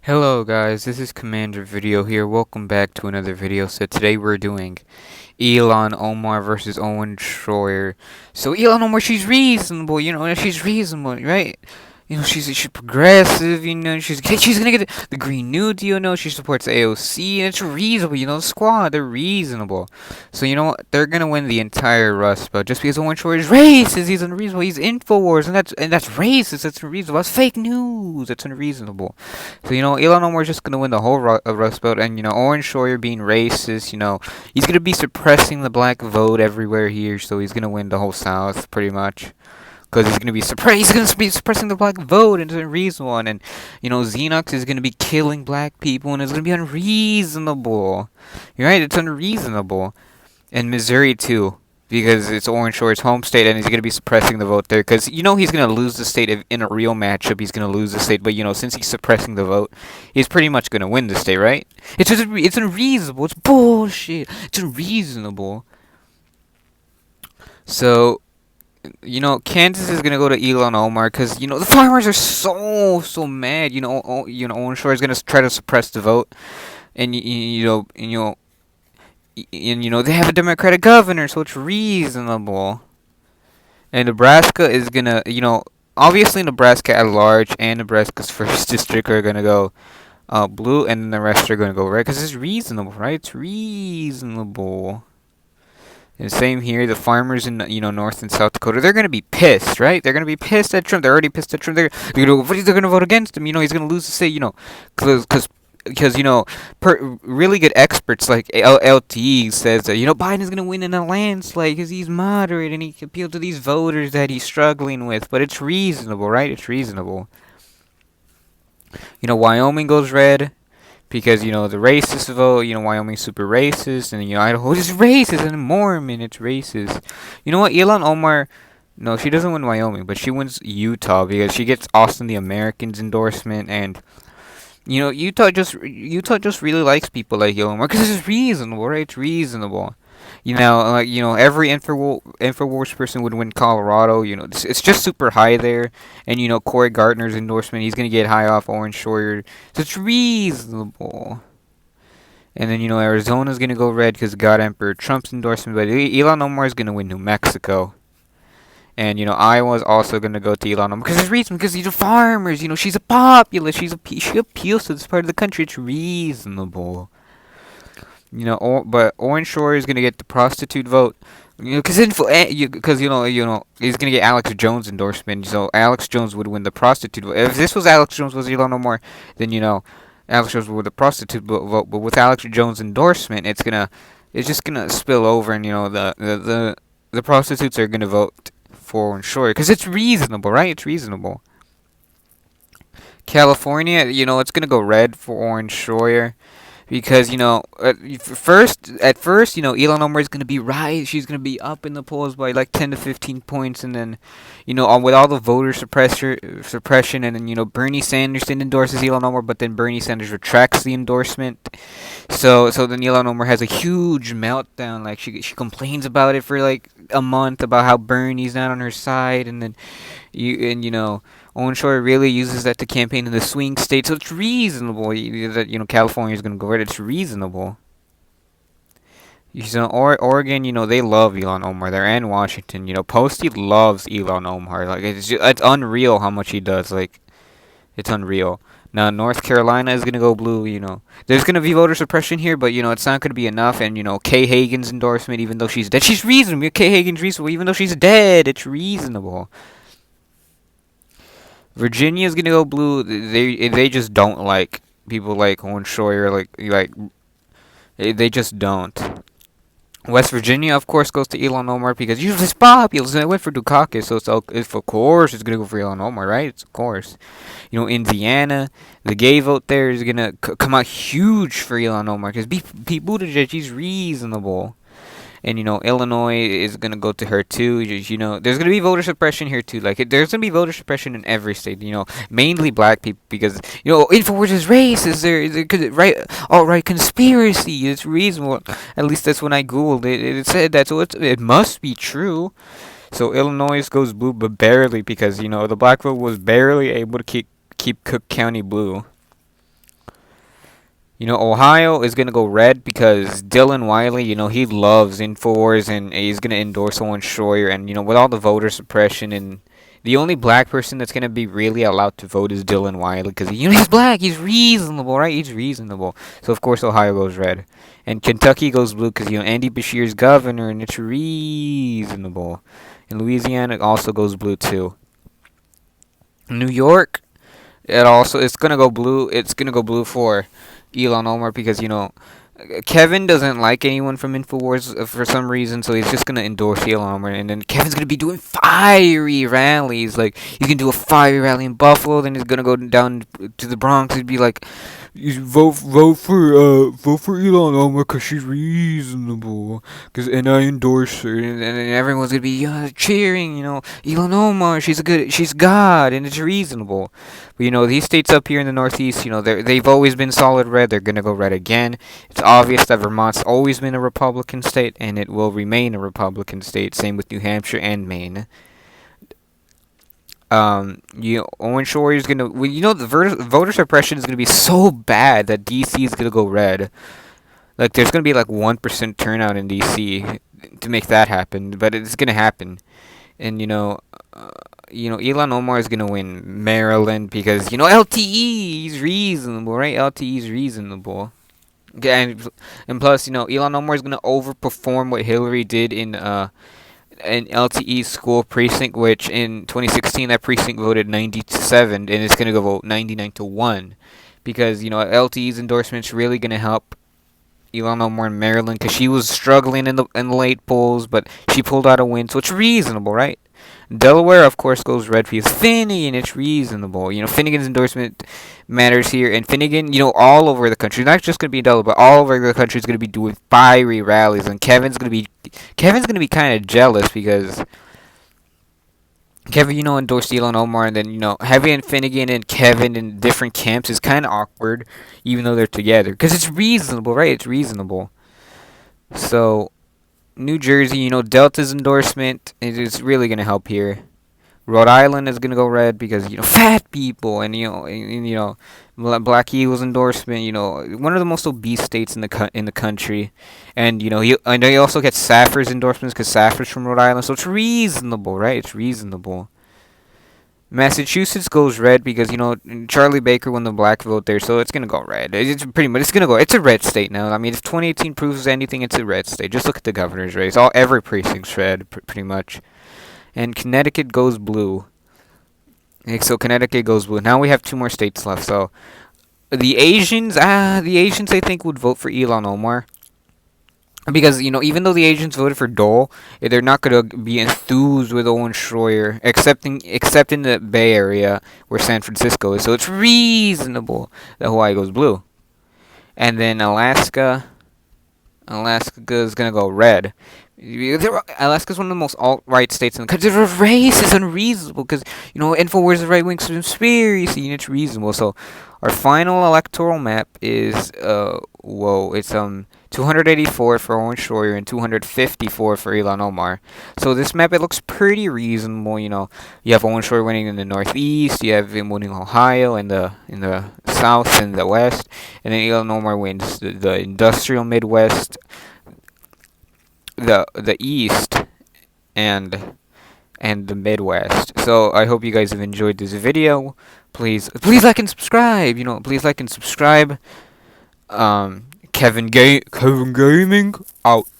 Hello guys, this is Commander Video here. Welcome back to another video. So today we're doing Ilan Omar versus Owen Shroyer. So Ilan Omar, she's reasonable, she's reasonable, right? She's progressive, she's gonna get the Green New Deal, she supports AOC, and it's reasonable, the squad, they're reasonable. So you know what, they're gonna win the entire Rust Belt just because Owen Shroyer is racist, he's unreasonable, he's InfoWars, and that's racist, that's unreasonable, that's fake news, that's unreasonable. So Ilan Omar's just gonna win the whole Rust Belt, and Owen Shroyer being racist, he's gonna be suppressing the black vote everywhere here, so he's gonna win the whole South pretty much. Because he's gonna be suppressing the black vote, and it's unreasonable. And then, Xenox is gonna be killing black people, and it's gonna be unreasonable. You're right, it's unreasonable. And Missouri too, because it's Owen Shroyer's home state, and he's gonna be suppressing the vote there. Because he's gonna lose the state in a real matchup. He's gonna lose the state, but since he's suppressing the vote, he's pretty much gonna win the state, right? It's unreasonable. It's bullshit. It's unreasonable. So Kansas is gonna go to Ilan Omar because the farmers are so mad. Owen Shore is gonna try to suppress the vote, and they have a Democratic governor, so it's reasonable. And Nebraska is gonna, obviously Nebraska at large and Nebraska's first district are gonna go blue, and then the rest are gonna go red because it's reasonable, right? It's reasonable. And same here, the farmers in North and South Dakota, they're gonna be pissed, right? They're gonna be pissed at Trump. They're already pissed at Trump. They're gonna vote against him. He's gonna lose the state. Because really good experts like LTE says that Biden's gonna win in a landslide because he's moderate and he can appeal to these voters that he's struggling with. But it's reasonable, right? It's reasonable. Wyoming goes red because the racist vote, Wyoming's super racist, and Idaho is racist, and Mormon, it's racist. You know what, Ilan Omar, no, she doesn't win Wyoming, but she wins Utah because she gets Austin the Americans endorsement, and Utah just really likes people like Ilan Omar because it's reasonable, right? It's reasonable. Every Infowars person would win Colorado. It's just super high there. And Corey Gardner's endorsement, he's gonna get high off Owen Shroyer, so it's reasonable. And then Arizona's gonna go red because God Emperor Trump's endorsement, but Ilan Omar is gonna win New Mexico. And Iowa's also gonna go to Ilan Omar because it's reasonable because these are farmers. She's a populist. She appeals to this part of the country. It's reasonable. But Owen Shore is gonna get the prostitute vote, because he's gonna get Alex Jones endorsement. So Alex Jones would win the prostitute vote. If this was Alex Jones was Ilan Omar, then Alex Jones would win the prostitute vote. But with Alex Jones endorsement, it's just gonna spill over, and the prostitutes are gonna vote for Owen Shore because it's reasonable, right? It's reasonable. California, it's gonna go red for Orange Shroyer because at first Ilan Omar is gonna be right. She's gonna be up in the polls by like 10 to 15 points, and then with all the voter suppression, and then Bernie Sanders then endorses Ilan Omar, but then Bernie Sanders retracts the endorsement. So then Ilan Omar has a huge meltdown. Like she complains about it for like a month about how Bernie's not on her side, and then Owen Shore really uses that to campaign in the swing state, so it's reasonable that California is going to go red. It's reasonable. Oregon, they love Ilan Omar there, and Washington. Posty loves Ilan Omar. Like it's unreal how much he does. Like it's unreal. Now North Carolina is going to go blue. There's going to be voter suppression here, but it's not going to be enough. And Kay Hagan's endorsement, even though she's dead, she's reasonable. Kay Hagan's reasonable, even though she's dead. It's reasonable. Virginia's gonna go blue. They just don't like people like Owen Shroyer. Like they just don't. West Virginia, of course, goes to Ilan Omar because usually it's populous. And I went for Dukakis, so it's of course it's gonna go for Ilan Omar, right? It's of course. Indiana, the gay vote there is gonna come out huge for Ilan Omar because Pete Buttigieg, he's reasonable. And Illinois is gonna go to her too. There's gonna be voter suppression here too. Like there's gonna be voter suppression in every state. Mainly black people because Infowars is racist. Alt-right conspiracy. It's reasonable. At least that's when I googled it. It said that, so it must be true. So Illinois goes blue, but barely because the black vote was barely able to keep Cook County blue. Ohio is gonna go red because Dylan Wiley, he loves Infowars and he's gonna endorse Owen Shroyer, and with all the voter suppression, and the only black person that's gonna be really allowed to vote is Dylan Wiley because he's black, he's reasonable, right? He's reasonable. So of course Ohio goes red, and Kentucky goes blue because Andy Beshear's governor and it's reasonable, and Louisiana also goes blue too. New York, it's gonna go blue. It's gonna go blue for Ilan Omar because Kevin doesn't like anyone from Infowars for some reason, so he's just gonna endorse Ilan Omar, and then Kevin's gonna be doing fiery rallies. Like he's gonna do a fiery rally in Buffalo, then he's gonna go down to the Bronx. He'd be like, "You vote for Ilan Omar because she's reasonable, and I endorse her," and everyone's gonna be cheering. Ilan Omar, she's God, and it's reasonable. But these states up here in the Northeast, they've always been solid red. They're gonna go red again. It's obvious that Vermont's always been a Republican state, and it will remain a Republican state. Same with New Hampshire and Maine. Owen Shroyer is gonna. Well, the voter suppression is gonna be so bad that DC is gonna go red. Like, there's gonna be like 1% turnout in DC to make that happen, but it's gonna happen. And Ilan Omar is gonna win Maryland because LTE is reasonable, right? LTE is reasonable. Okay, and plus, Ilan Omar is gonna overperform what Hillary did in LTE school precinct, which in 2016 that precinct voted 90-7, and it's gonna go vote 99-1, because LTE's endorsement's really gonna help Ilan Omar in Maryland because she was struggling in the late polls, but she pulled out a win, so it's reasonable, right? Delaware, of course, goes red because Finnegan. It's reasonable. Finnegan's endorsement matters here, and Finnegan, all over the country, not just gonna be in Delaware, but all over the country is gonna be doing fiery rallies, and Kevin's gonna be kind of jealous because Kevin, endorsed Ilan Omar, and then having Finnegan and Kevin in different camps is kind of awkward, even though they're together, because it's reasonable, right? It's reasonable. So New Jersey, Delta's endorsement is really going to help here. Rhode Island is going to go red because, fat people, and, Black Eagles endorsement, one of the most obese states in the country. And, I know you also get Safford's endorsements because Safford's from Rhode Island, so it's reasonable, right? It's reasonable. Massachusetts goes red because Charlie Baker won the black vote there, so it's gonna go red. It's pretty much it's a red state now. I mean, if 2018 proves anything, it's a red state. Just look at the governor's race. Every precinct's red, pretty much. And Connecticut goes blue. So Connecticut goes blue. Now we have 2 more states left. So the Asians I think would vote for Ilan Omar. Because, even though the Asians voted for Dole, they're not going to be enthused with Owen Shroyer, except in the Bay Area where San Francisco is. So it's reasonable that Hawaii goes blue. And then Alaska is going to go red. Alaska is one of the most alt-right states in the country. The race is unreasonable because, Infowars is a right-wing conspiracy, and it's reasonable. So our final electoral map is, it's 284 for Owen Shroyer and 254 for Ilan Omar. So this map, it looks pretty reasonable. You have Owen Shroyer winning in the Northeast, you have him winning Ohio in the South and the West, and then Ilan Omar wins the industrial Midwest, the East, and the Midwest. So I hope you guys have enjoyed this video. Please like and subscribe. Please like and subscribe. Kevin Gaming out.